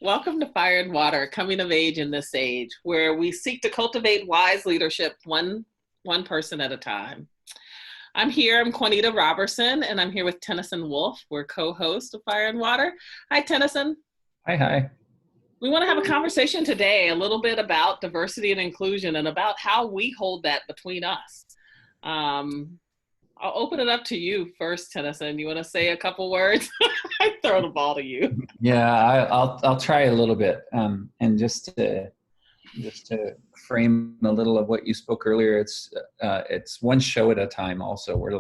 Welcome to Fire and Water, coming of age in this age, where we seek to cultivate wise leadership one person at a time. I'm Quanita Robertson, and I'm here with Tenneson Wolf. We're co-hosts of Fire and Water. Hi, Tenneson. Hi, hi. We want to have a conversation today a little bit about diversity and inclusion and about how we hold that between us. I'll open it up to you first, Tenneson. You want to say a couple words? I throw the ball to you. Yeah, I'll try a little bit, and just to frame a little of what you spoke earlier. It's one show at a time. Also, we're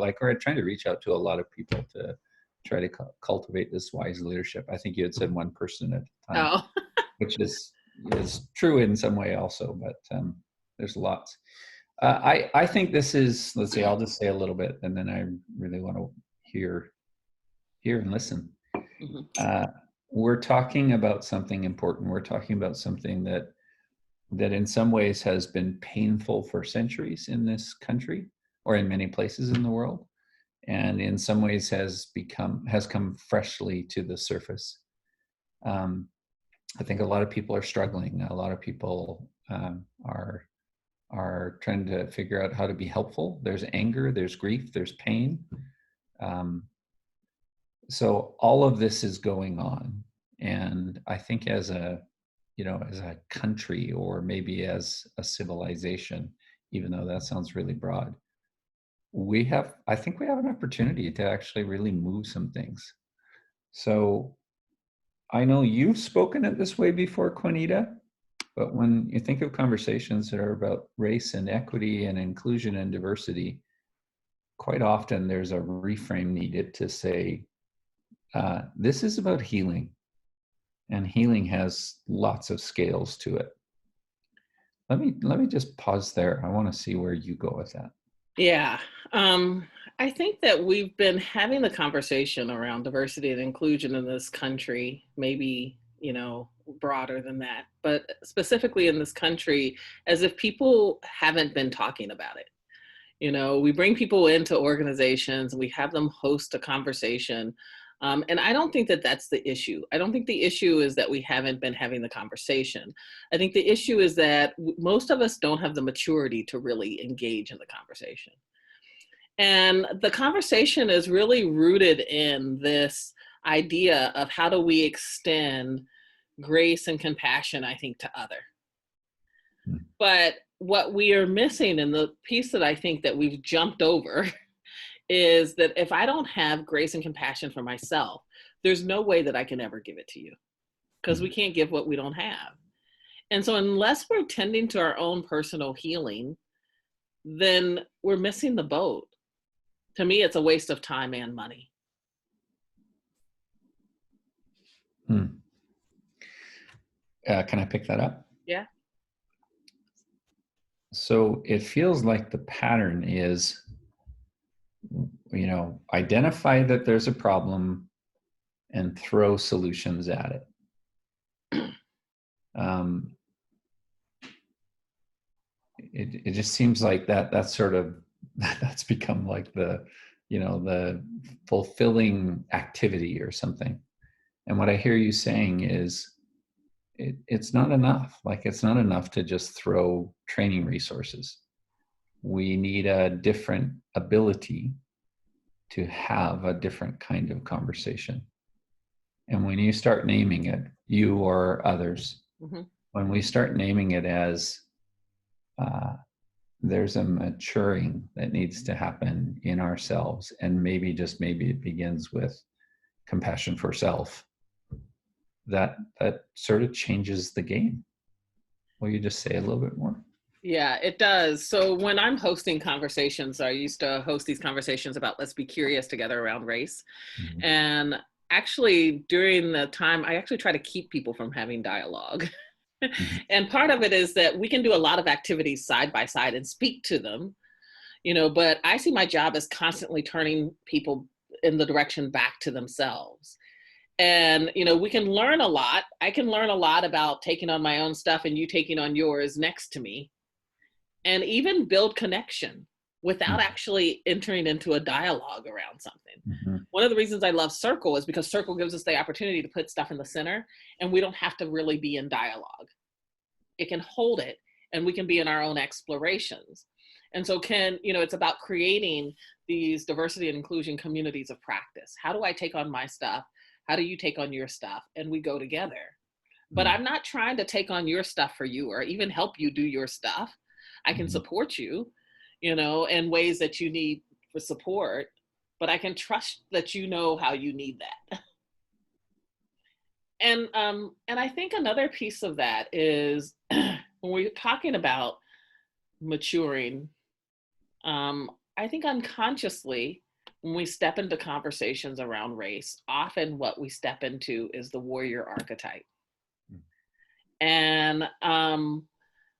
trying to reach out to a lot of people to try to cultivate this wise leadership. I think you had said one person at a time, which is true in some way also, but there's lots. I think this is. Let's see. I'll just say a little bit, and then I really want to hear and listen. Mm-hmm. We're talking about something important. We're talking about something that in some ways has been painful for centuries in this country or in many places in the world, and in some ways has come freshly to the surface. I think a lot of people are struggling. A lot of people are trying to figure out how to be helpful. There's anger, there's grief, there's pain. So all of this is going on. And I think as a country, or maybe as a civilization, even though that sounds really broad, I think we have an opportunity to actually really move some things. So I know you've spoken it this way before, Quanita, but when you think of conversations that are about race and equity and inclusion and diversity, quite often there's a reframe needed to say, this is about healing, and healing has lots of scales to it. Let me just pause there. I want to see where you go with that. Yeah. I think that we've been having the conversation around diversity and inclusion in this country, maybe, broader than that, but specifically in this country, as if people haven't been talking about it. We bring people into organizations, we have them host a conversation. And I don't think that that's the issue. I don't think the issue is that we haven't been having the conversation. I think the issue is that most of us don't have the maturity to really engage in the conversation. And the conversation is really rooted in this idea of how do we extend grace and compassion, I think, to other. But what we are missing, and the piece that I think that we've jumped over, is that if I don't have grace and compassion for myself, there's no way that I can ever give it to you, because we can't give what we don't have. And so unless we're tending to our own personal healing, then we're missing the boat. To me, it's a waste of time and money. Can I pick that up? Yeah. So it feels like the pattern is, identify that there's a problem and throw solutions at it. It just seems like that's become like the fulfilling activity or something. And what I hear you saying is it's not enough. Like, it's not enough to just throw training resources. We need a different ability to have a different kind of conversation. And when you start naming it, you or others, when we start naming it as there's a maturing that needs to happen in ourselves, and maybe it begins with compassion for self, that sort of changes the game. Will you just say a little bit more? Yeah, it does. So when I'm hosting conversations, I used to host these conversations about let's be curious together around race. Mm-hmm. And actually during the time, I actually try to keep people from having dialogue. Mm-hmm. And part of it is that we can do a lot of activities side by side and speak to them, but I see my job as constantly turning people in the direction back to themselves. And, we can learn a lot. I can learn a lot about taking on my own stuff and you taking on yours next to me, and even build connection. without Mm-hmm. actually entering into a dialogue around something. Mm-hmm. One of the reasons I love Circle is because Circle gives us the opportunity to put stuff in the center and we don't have to really be in dialogue. It can hold it and we can be in our own explorations. And so it's about creating these diversity and inclusion communities of practice. How do I take on my stuff? How do you take on your stuff? And we go together. But I'm not trying to take on your stuff for you or even help you do your stuff. I can Mm-hmm. support you, in ways that you need for support, but I can trust that you know how you need that. And I think another piece of that is when we're talking about maturing, I think unconsciously when we step into conversations around race, often what we step into is the warrior archetype. And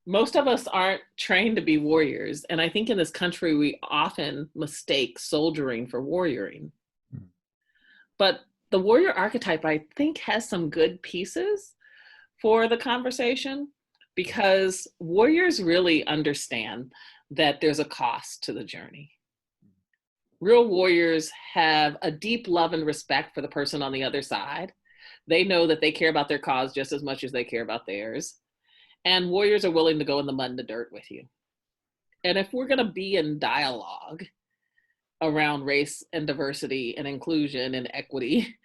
most of us aren't trained to be warriors. And I think in this country, we often mistake soldiering for warrioring. But the warrior archetype, I think, has some good pieces for the conversation because warriors really understand that there's a cost to the journey. Real warriors have a deep love and respect for the person on the other side. They know that they care about their cause just as much as they care about theirs. And warriors are willing to go in the mud and the dirt with you. And if we're going to be in dialogue around race and diversity and inclusion and equity,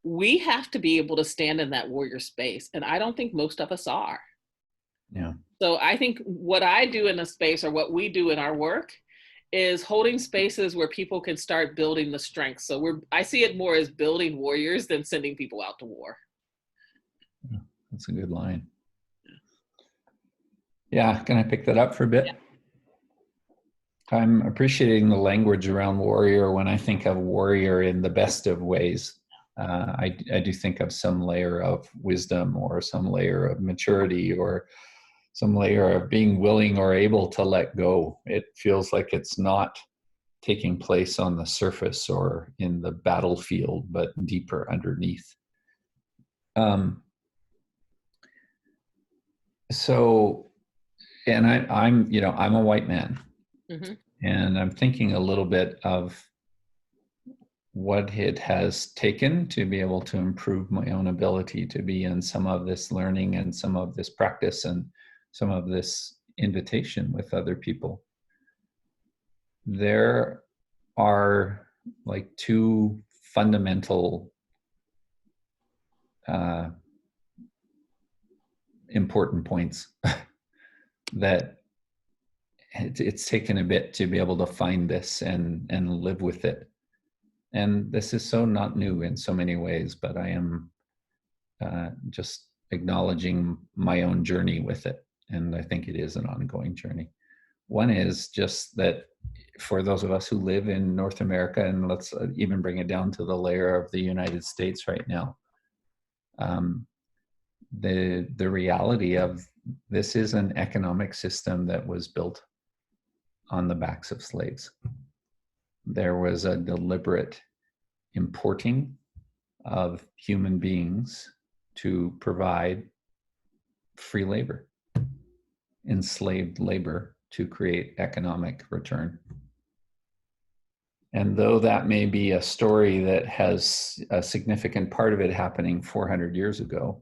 we have to be able to stand in that warrior space. And I don't think most of us are. Yeah. So I think what I do in a space or what we do in our work is holding spaces where people can start building the strength. So I see it more as building warriors than sending people out to war. Yeah, that's a good line. Yeah, can I pick that up for a bit? Yeah. I'm appreciating the language around warrior when I think of warrior in the best of ways. I do think of some layer of wisdom or some layer of maturity or some layer of being willing or able to let go. It feels like it's not taking place on the surface or in the battlefield, but deeper underneath. So, and I'm a white man, Mm-hmm. and I'm thinking a little bit of what it has taken to be able to improve my own ability to be in some of this learning and some of this practice and some of this invitation with other people. There are like two fundamental important points that it's taken a bit to be able to find this and live with it. And this is so not new in so many ways, but I am just acknowledging my own journey with it. And I think it is an ongoing journey. One is just that for those of us who live in North America, and let's even bring it down to the layer of the United States right now, the reality of this is an economic system that was built on the backs of slaves. There was a deliberate importing of human beings to provide free labor, enslaved labor to create economic return. And though that may be a story that has a significant part of it happening 400 years ago,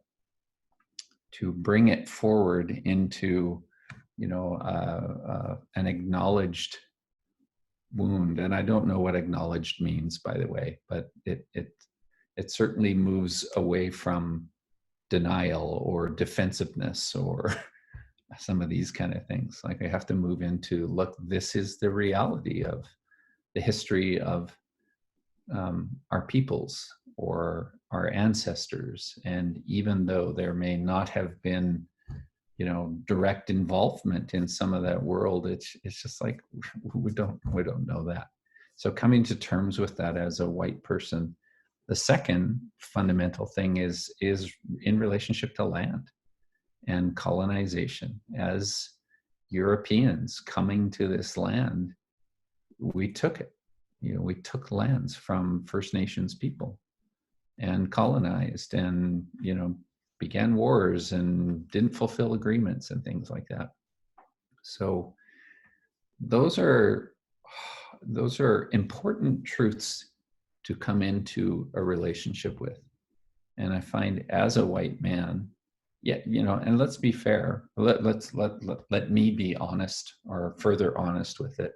to bring it forward into, an acknowledged wound, and I don't know what acknowledged means, by the way, but it certainly moves away from denial or defensive,ness or some of these kind of things. Like I have to move into, look, this is the reality of the history of our peoples or our ancestors. And even though there may not have been, direct involvement in some of that world, it's just like we don't know that. So coming to terms with that as a white person. The second fundamental thing is in relationship to land and colonization. As Europeans coming to this land, we took it. We took lands from First Nations people and colonized and, began wars and didn't fulfill agreements and things like that. So those are Those are important truths to come into a relationship with. And I find as a white man, yeah, and let's be fair, let me be honest, or further honest with it.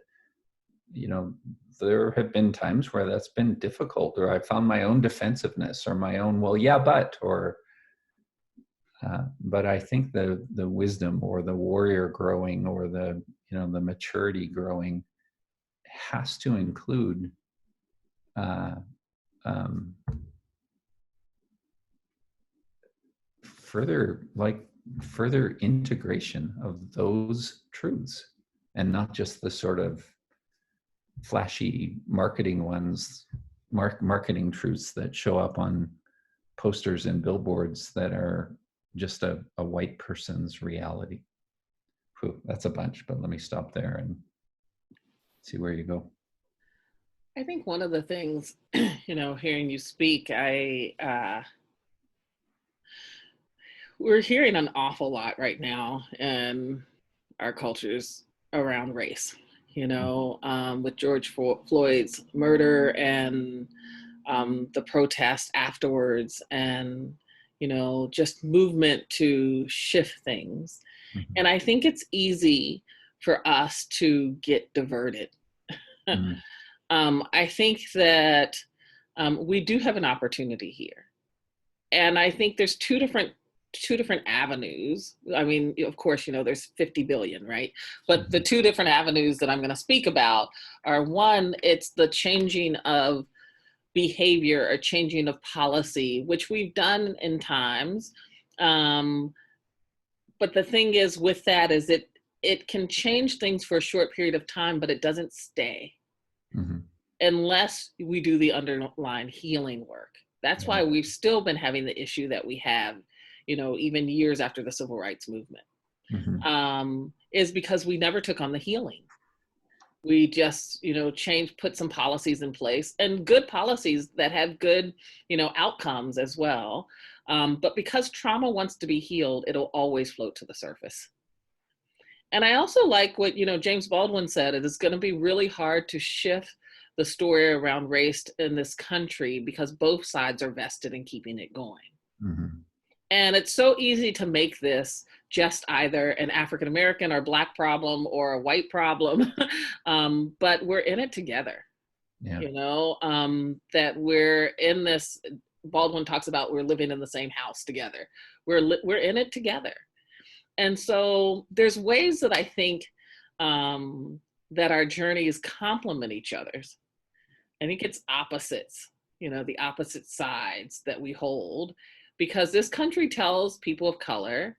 There have been times where that's been difficult, or I found my own defensiveness, or my own, well, yeah, but I think the wisdom, or the warrior growing, or the maturity growing, has to include uh, um, further integration of those truths, and not just the sort of flashy marketing ones, marketing truths that show up on posters and billboards that are just a white person's reality. Whew, that's a bunch, but let me stop there and see where you go. I think one of the things, hearing you speak, we're hearing an awful lot right now in our cultures around race, with George Floyd's murder, and the protest afterwards, and, just movement to shift things. Mm-hmm. And I think it's easy for us to get diverted. Mm-hmm. I think that we do have an opportunity here. And I think there's two different avenues. I mean, of course, there's 50 billion, right? But the two different avenues that I'm going to speak about are, one, it's the changing of behavior or changing of policy, which we've done in times. But the thing is with that is it can change things for a short period of time, but it doesn't stay. Mm-hmm. Unless we do the underlying healing work. That's why we've still been having the issue that we have, even years after the civil rights movement, is because we never took on the healing. We just, put some policies in place, and good policies that have good, outcomes as well. But because trauma wants to be healed, it'll always float to the surface. And I also like what, James Baldwin said, it is going to be really hard to shift the story around race in this country because both sides are vested in keeping it going. Mm-hmm. And it's so easy to make this just either an African-American or Black problem or a white problem, but we're in it together. Yeah. That we're in this, Baldwin talks about we're living in the same house together. We're in it together. And so there's ways that I think that our journeys complement each other's. I think it's opposites, the opposite sides that we hold, because this country tells people of color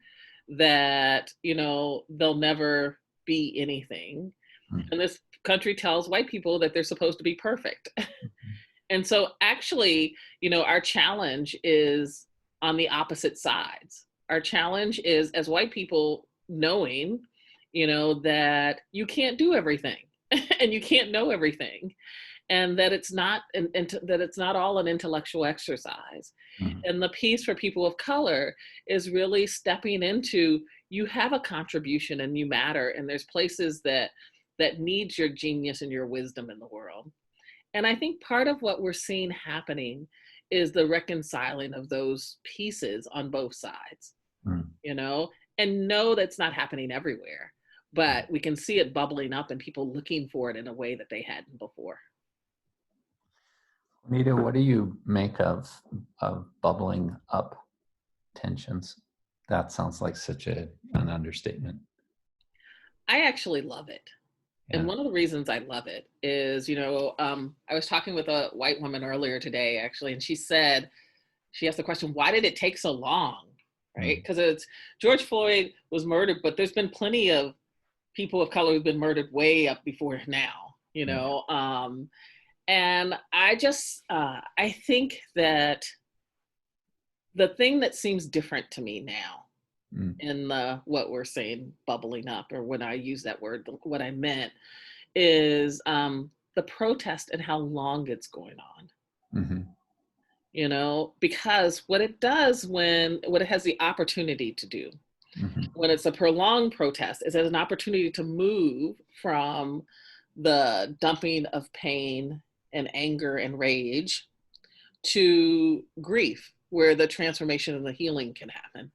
that, they'll never be anything. Mm-hmm. And this country tells white people that they're supposed to be perfect. Mm-hmm. And so actually, our challenge is on the opposite sides. Our challenge is, as white people, knowing, that you can't do everything and you can't know everything. And that it's not, that it's not all an intellectual exercise. Mm-hmm. And the piece for people of color is really stepping into, you have a contribution and you matter. And there's places that needs your genius and your wisdom in the world. And I think part of what we're seeing happening is the reconciling of those pieces on both sides, and know that's not happening everywhere, but we can see it bubbling up and people looking for it in a way that they hadn't before. Quanita, what do you make of bubbling up tensions? That sounds like such an understatement. I actually love it. Yeah. And one of the reasons I love it is, I was talking with a white woman earlier today, actually, and she asked the question, why did it take so long? Right? Because it's George Floyd was murdered, but there's been plenty of people of color who've been murdered way up before now, and I just, I think that the thing that seems different to me now in what we're saying, bubbling up, or when I use that word, what I meant is the protest and how long it's going on. Mm-hmm. Because what it does what it has the opportunity to do, when it's a prolonged protest, is it an opportunity to move from the dumping of pain and anger and rage to grief, where the transformation and the healing can happen.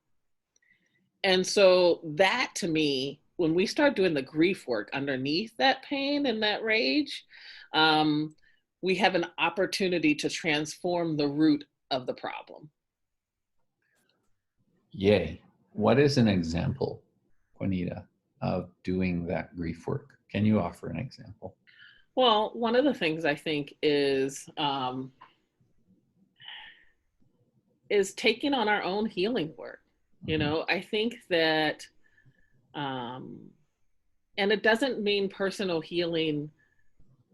And so that to me, when we start doing the grief work underneath that pain and that rage, um, we have an opportunity to transform the root of the problem. Yay. What is an example, Quanita, of doing that grief work? Can you offer an example? Well, one of the things I think is taking on our own healing work. You Mm-hmm. know, I think that, um, and it doesn't mean personal healing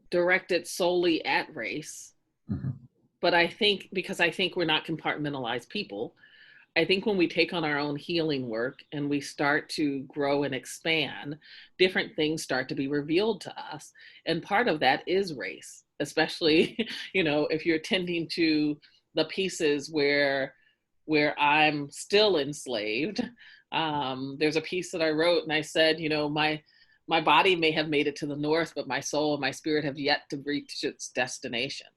directed solely at race, Mm-hmm. but I think because I think we're not compartmentalized people, I think when we take on our own healing work and we start to grow and expand, different things start to be revealed to us. And part of that is race, especially, you know, if you're tending to the pieces where I'm still enslaved. There's a piece that I wrote and I said, you know, my body may have made it to the north, but my soul and my spirit have yet to reach its destination.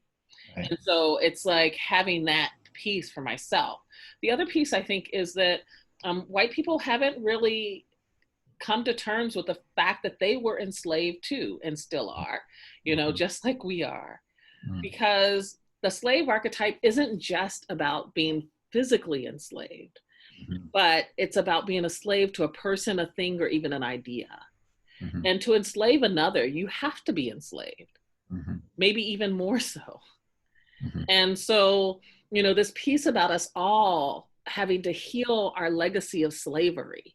Right. And so it's like having that piece for myself. The other piece I think is that white people haven't really come to terms with the fact that they were enslaved too and still are, you know, Mm-hmm. just like we are. Because the slave archetype isn't just about being physically enslaved, Mm-hmm. but it's about being a slave to a person, a thing, or even an idea. Mm-hmm. And to enslave another, you have to be enslaved, Mm-hmm. maybe even more so. Mm-hmm. And so, you know, this piece about us all having to heal our legacy of slavery.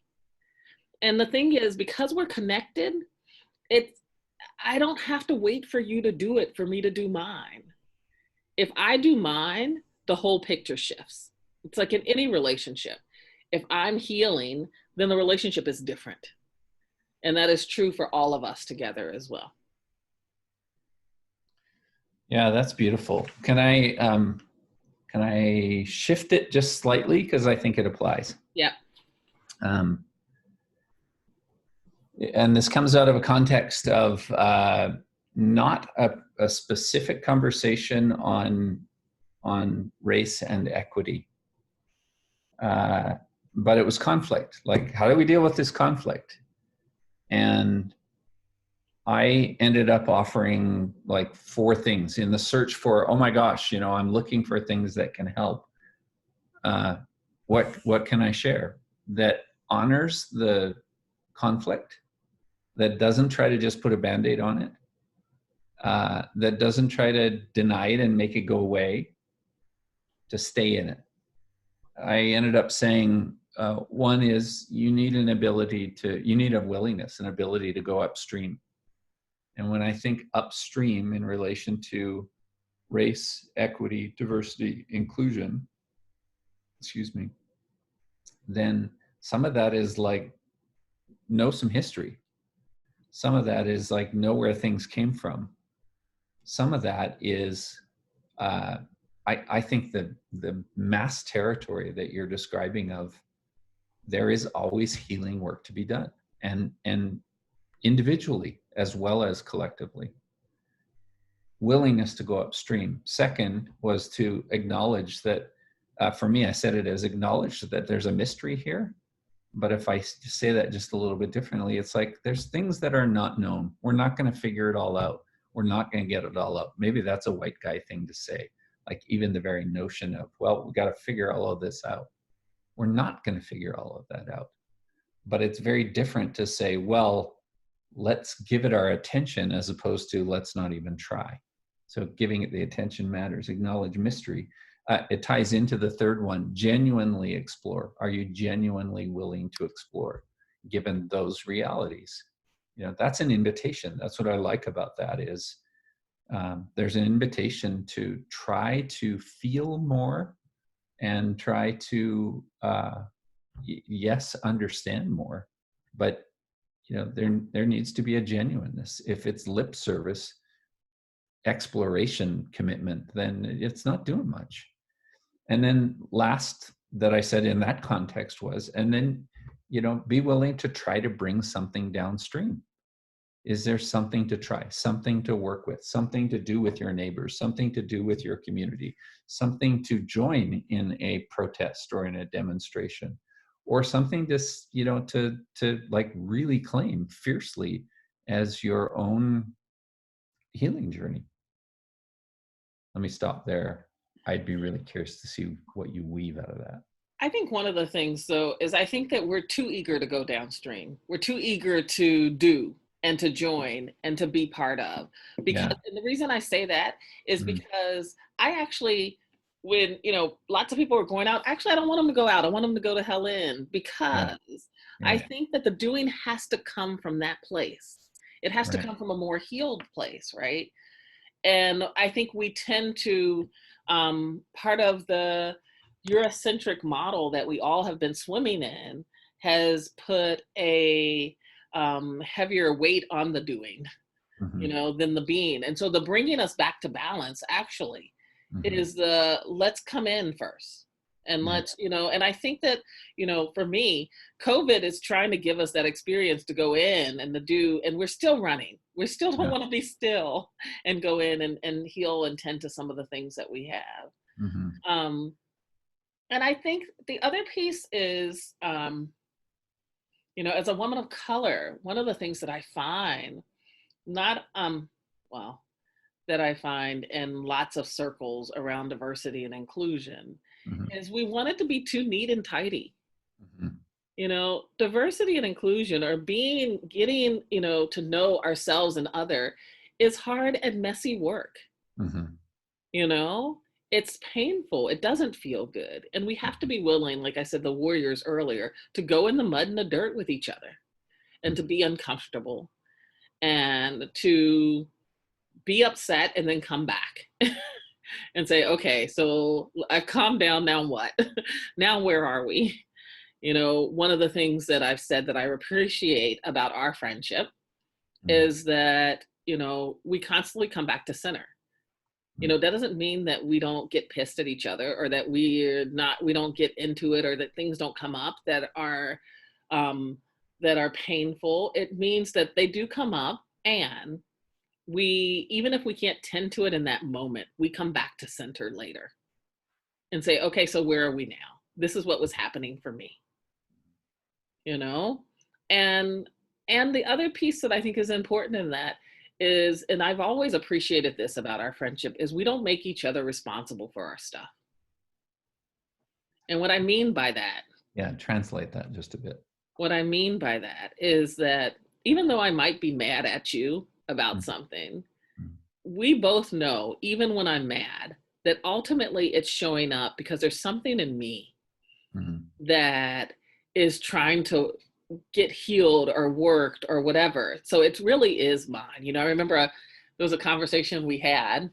And the thing is, because we're connected, it's, I don't have to wait for you to do it for me to do mine. If I do mine, the whole picture shifts. It's like in any relationship. If I'm healing, then the relationship is different. And that is true for all of us together as well. Yeah, that's beautiful. Can I shift it just slightly because I think it applies? Yeah. Um, and this comes out of a context of not a specific conversation on race and equity, uh, but it was conflict. Like, how do we deal with this conflict? And I ended up offering like 4 things in the search for, oh my gosh, you know, I'm looking for things that can help. Uh, what can I share that honors the conflict, that doesn't try to just put a band-aid on it, that doesn't try to deny it and make it go away, to stay in it. I ended up saying one is you need you need a willingness, an ability to go upstream. And when I think upstream in relation to race, equity, diversity, inclusion, excuse me, then some of that is like know some history. Some of that is like know where things came from. Some of that is, uh, I think the mass territory that you're describing of, there is always healing work to be done, and individually as well as collectively. Willingness to go upstream. Second was to acknowledge that, for me, I said it as acknowledge that there's a mystery here. But if I say that just a little bit differently, it's like there's things that are not known. We're not going to figure it all out. We're not going to get it all out. Maybe that's a white guy thing to say. Like even the very notion of, well, we got to figure all of this out. We're not going to figure all of that out. But it's very different to say, well, let's give it our attention as opposed to let's not even try. So giving it the attention matters. Acknowledge mystery. It ties into the third one, genuinely explore. Are you genuinely willing to explore given those realities? You know, that's an invitation. That's what I like about that is there's an invitation to try to feel more and try to, yes, understand more. But, you know, there needs to be a genuineness. If it's lip service, exploration commitment, then it's not doing much. And then last that I said in that context was, and then, you know, be willing to try to bring something downstream. Is there something to try, something to work with, something to do with your neighbors, something to do with your community, something to join in a protest or in a demonstration, or something to like really claim fiercely as your own healing journey? Let me stop there. I'd be really curious to see what you weave out of that. I think one of the things, though, is I think that we're too eager to go downstream. We're too eager to do and to join and to be part of. Because, Yeah. and the reason I say that is Mhm. because I actually, when, lots of people are going out, actually, I don't want them to go out. I want them to go to hell in, Yeah. because I Right. think that the doing has to come from that place. It has to Right. come from a more healed place, right? And I think we tend to, part of the Eurocentric model that we all have been swimming in has put a heavier weight on the doing, Hmm. than the being. And so the bringing us back to balance actually Hmm. is the let's come in first. And Yeah. and I think that, for me, COVID is trying to give us that experience to go in and to do, and we're still running. We still don't Yeah. want to be still and go in and heal and tend to some of the things that we have. Hmm. Um, and I think the other piece is, as a woman of color, one of the things that I find, not, well, that I find in lots of circles around diversity and inclusion Hmm. is we want it to be too neat and tidy. Hmm. Diversity and inclusion, or getting, to know ourselves and other, is hard and messy work. Hmm. You know, it's painful. It doesn't feel good. And we have to be willing, like I said, the warriors earlier, to go in the mud and the dirt with each other and to be uncomfortable and to be upset and then come back and say, okay, so I've calmed down. Now what? Now where are we? One of the things that I've said that I appreciate about our friendship Hmm. is that, we constantly come back to center. That doesn't mean that we don't get pissed at each other, or that we don't get into it, or that things don't come up um, that are painful. It means that they do come up, and even if we can't tend to it in that moment, we come back to center later and say, okay, so where are we now? This is what was happening for me, you know? And the other piece that I think is important in that is, and I've always appreciated this about our friendship, is we don't make each other responsible for our stuff. And Yeah. Translate that just a bit. what I mean by that is that even though I might be mad at you about Mhm. something, we both know, even when I'm mad, that ultimately it's showing up because there's something in me Mhm. that is trying to get healed or worked or whatever. So it really is mine. I remember there was a conversation we had,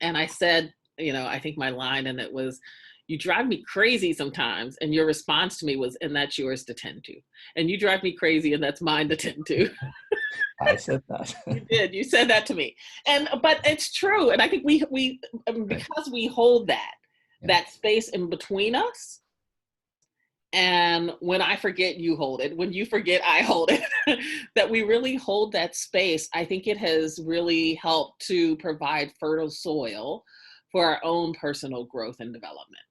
and I said, I think my line, and it was, you drive me crazy sometimes. And your response to me was, and that's yours to tend to. And you drive me crazy, and that's mine to tend to. I said that. You did. You said that to me. But it's true. And I think Right. because we hold Yeah. that space in between us, and when I forget, you hold it. When you forget, I hold it. That we really hold that space. I think it has really helped to provide fertile soil for our own personal growth and development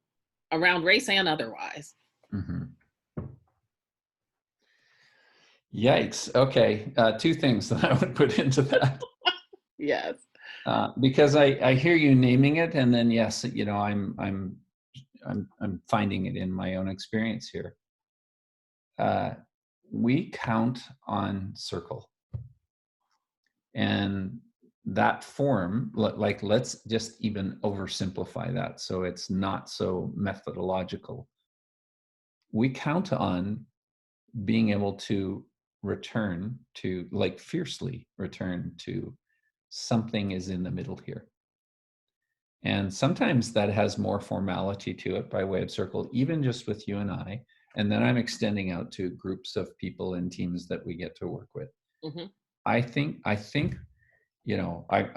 around race and otherwise. Hmm. Yikes. Okay. Two things that I would put into that. Yes. Because I hear you naming it, and then yes, I'm finding it in my own experience here. Uh, we count on circle, and that form, like let's just even oversimplify that so it's not so methodological. We count on being able to return to, like, fiercely return to, something is in the middle here. And sometimes that has more formality to it by way of circle, even just with you and I. And then I'm extending out to groups of people and teams that we get to work with. Hmm. I think, I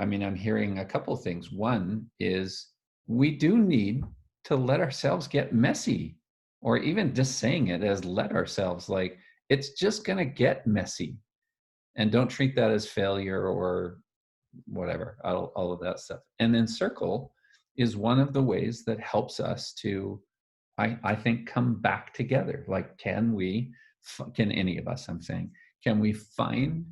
mean, I'm hearing a couple of things. One is we do need to let ourselves get messy, or even just saying it as let ourselves, like, it's just going to get messy. and don't treat that as failure or whatever, all of that stuff. And then circle is one of the ways that helps us to, I think, come back together. Like, can any of us, I'm saying, can we find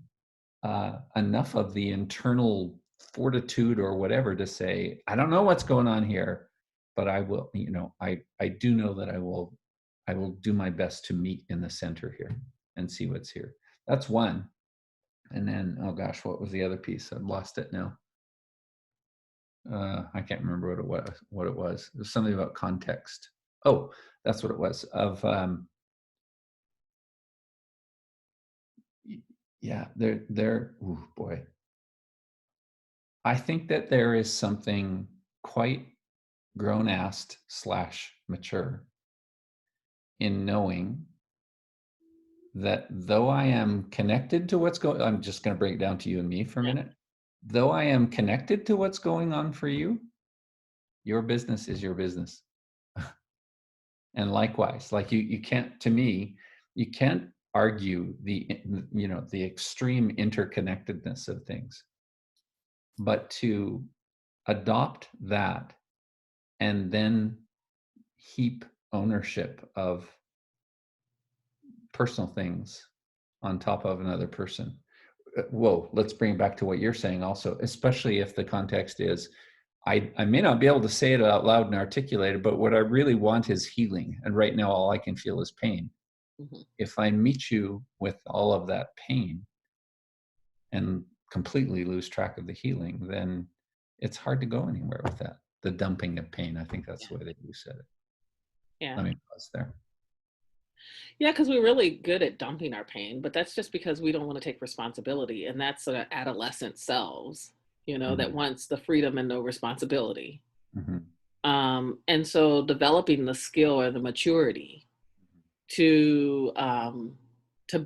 enough of the internal fortitude or whatever to say, I don't know what's going on here, but I will, I do know that I will do my best to meet in the center here and see what's here. That's one. And then, oh gosh, what was the other piece? I've lost it now. I can't remember what it was. It was something about context. Oh, that's what it was. Yeah, oh boy. I think that there is something quite grown-assed / mature in knowing that though I am connected to what's going, I'm just going to break it down to you and me for a Yeah. minute. Though I am connected to what's going on for you, your business is your business. And likewise, like you can't, to me, you can't argue the extreme interconnectedness of things, but to adopt that and then heap ownership of personal things on top of another person. Whoa, let's bring it back to what you're saying also, especially if the context is, I may not be able to say it out loud and articulate it, but what I really want is healing. And right now, all I can feel is pain. Mhm. If I meet you with all of that pain and completely lose track of the healing, then it's hard to go anywhere with that. The dumping of pain. I think that's Yeah. the way that you said it. Yeah. Let me pause there. Yeah, because we're really good at dumping our pain, but that's just because we don't want to take responsibility. And that's the adolescent selves, that Mm-hmm. wants the freedom and no responsibility. Mm-hmm. And so developing the skill or the maturity to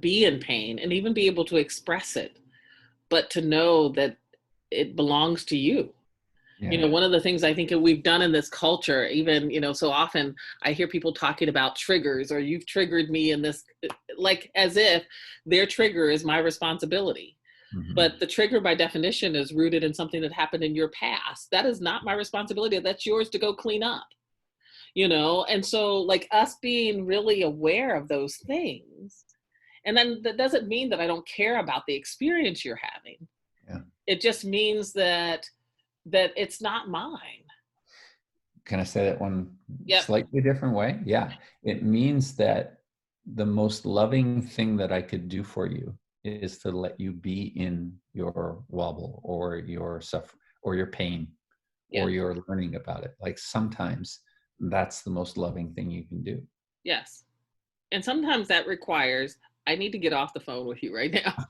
be in pain and even be able to express it, but to know that it belongs to you. Yeah. One of the things I think that we've done in this culture, even, so often I hear people talking about triggers, or you've triggered me in this, like as if their trigger is my responsibility. Mm-hmm. But the trigger by definition is rooted in something that happened in your past. That is not my responsibility. That's yours to go clean up, And so like us being really aware of those things. And then that doesn't mean that I don't care about the experience you're having. Yeah. It just means that it's not mine. Can I say that one Yep. slightly different way? Yeah. It means that the most loving thing that I could do for you is to let you be in your wobble or your suffer or your pain Yeah. or your learning about it. Like sometimes that's the most loving thing you can do. Yes. And sometimes that requires, I need to get off the phone with you right now,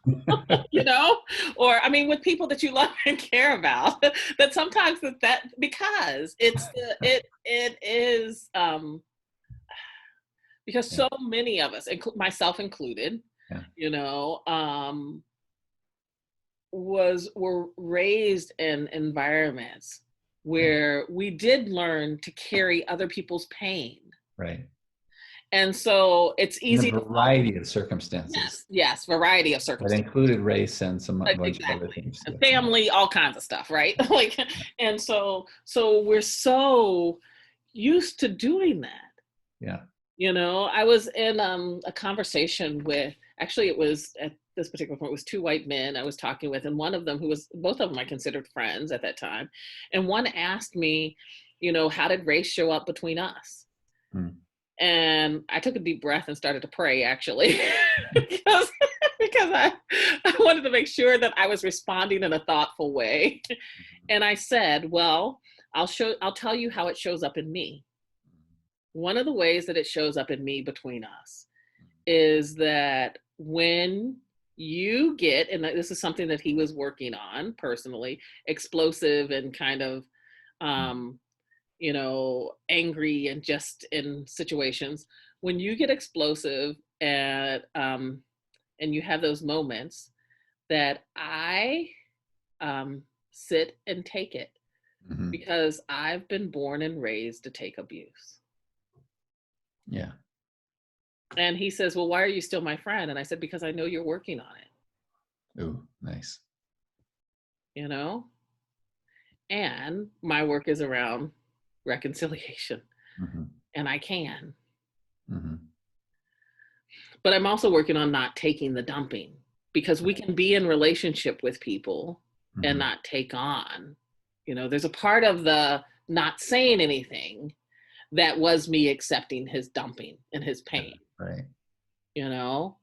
or I mean, with people that you love and care about, that sometimes because it is, because Yeah. so many of us, myself included, Yeah. you know, um, were raised in environments Yeah. where we did learn to carry other people's pain. Right. And so it's In a easy to fall. variety of circumstances Yes, yes, variety of that circumstances. included race and a bunch of other Exactly. things And too. Yeah. family, all kinds of stuff, right? Like, and so we're so used to doing that. Yeah. I was in a conversation with, actually it was at this particular point, it was two white men I was talking with, and one of them, both of them I considered friends at that time. And one asked me, how did race show up between us? Mm. And I took a deep breath and started to pray, actually, because I wanted to make sure that I was responding in a thoughtful way. And I said, well, I'll tell you how it shows up in me. One of the ways that it shows up in me between us is that when you get, and this is something that he was working on personally, explosive and kind of Mm. um, angry and just in situations, when you get explosive and you have those moments, that I sit and take it, Mm-hmm. because I've been born and raised to take abuse. Yeah. And he says, well, why are you still my friend? And I said, because I know you're working on it. Ooh, nice. you know? And my work is around reconciliation, Mm-hmm. and I can. Mm-hmm. But I'm also working on not taking the dumping, because we Right. can be in relationship with people and Mm-hmm. not take on. There's a part of the not saying anything that was me accepting his dumping and his Yeah, pain, right. you know?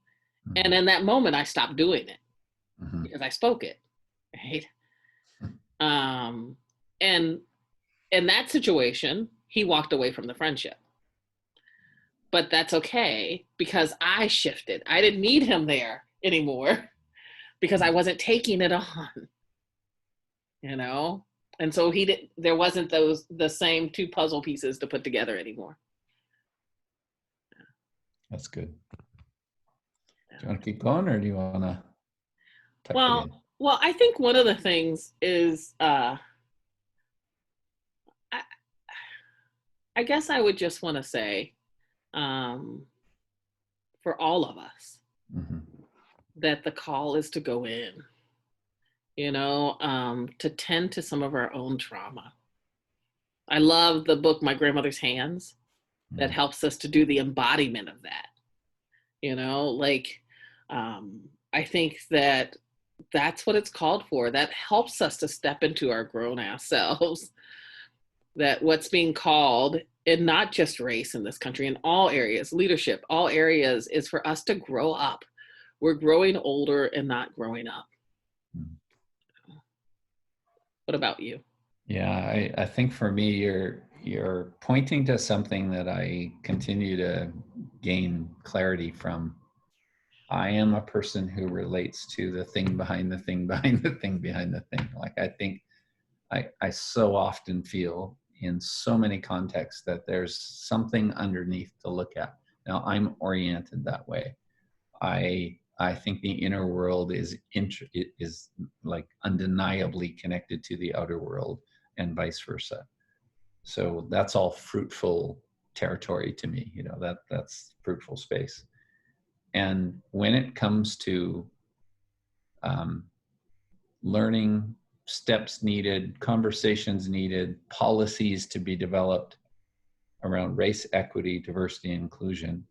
And Mm-hmm. in that moment, I stopped doing it Mm-hmm. because I spoke it, right? Um, and in that situation, he walked away from the friendship. But that's okay because I shifted. I didn't need him there anymore because I wasn't taking it on, you know? And so there wasn't the same two puzzle pieces to put together anymore. That's good. Do you want to keep going, or do you want to tuck it in? Well, I think one of the things is, I, I guess I would just want to say, um, for all of us, Mm-hmm. that the call is to go in, to tend to some of our own trauma. I love the book, My Grandmother's Hands, that Mm-hmm. helps us to do the embodiment of that. Like, I think that that's what it's called for. That helps us to step into our grown ass selves. That what's being called, and not just race in this country, in all areas, leadership, all areas, is for us to grow up. We're growing older and not growing up. Mm-hmm. What about you? Yeah, I think for me, you're pointing to something that I continue to gain clarity from. I am a person who relates to the thing behind the thing behind the thing behind the thing. Like, I think I so often feel in so many contexts that there's something underneath to look at. Now, I'm oriented that way. I think the inner world is like undeniably connected to the outer world, and vice versa. So that's all fruitful territory to me. That's fruitful space. And when it comes to um, learning, steps needed, conversations needed, policies to be developed around race, equity, diversity, and inclusion,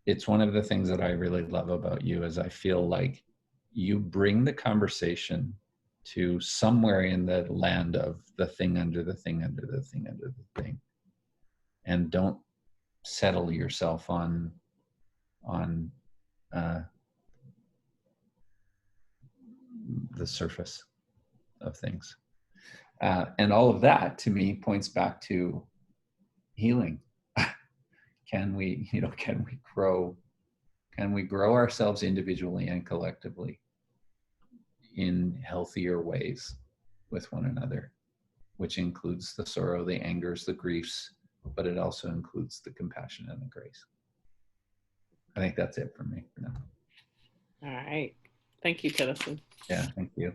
it's one of the things that I really love about you is I feel like you bring the conversation to somewhere in the land of the thing under the thing under the thing under the thing, and don't settle yourself on uh, the surface of things. And all of that to me points back to healing. Can we grow ourselves individually and collectively in healthier ways with one another, which includes the sorrow, the angers, the griefs, but it also includes the compassion and the grace. I think that's it for me for now. All right. Thank you, Tennyson. Yeah, thank you.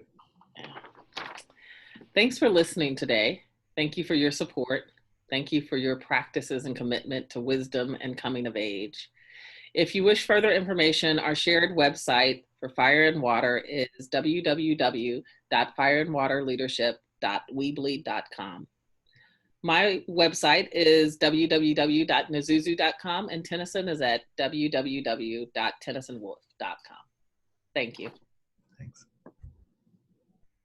Thanks for listening today. Thank you for your support. Thank you for your practices and commitment to wisdom and coming of age. If you wish further information, our shared website for Fire and Water is www.fireandwaterleadership.weebly.com. My website is www.nazuzu.com, and Tennyson is at www.tennysonwolf.com. Thank you. Thanks.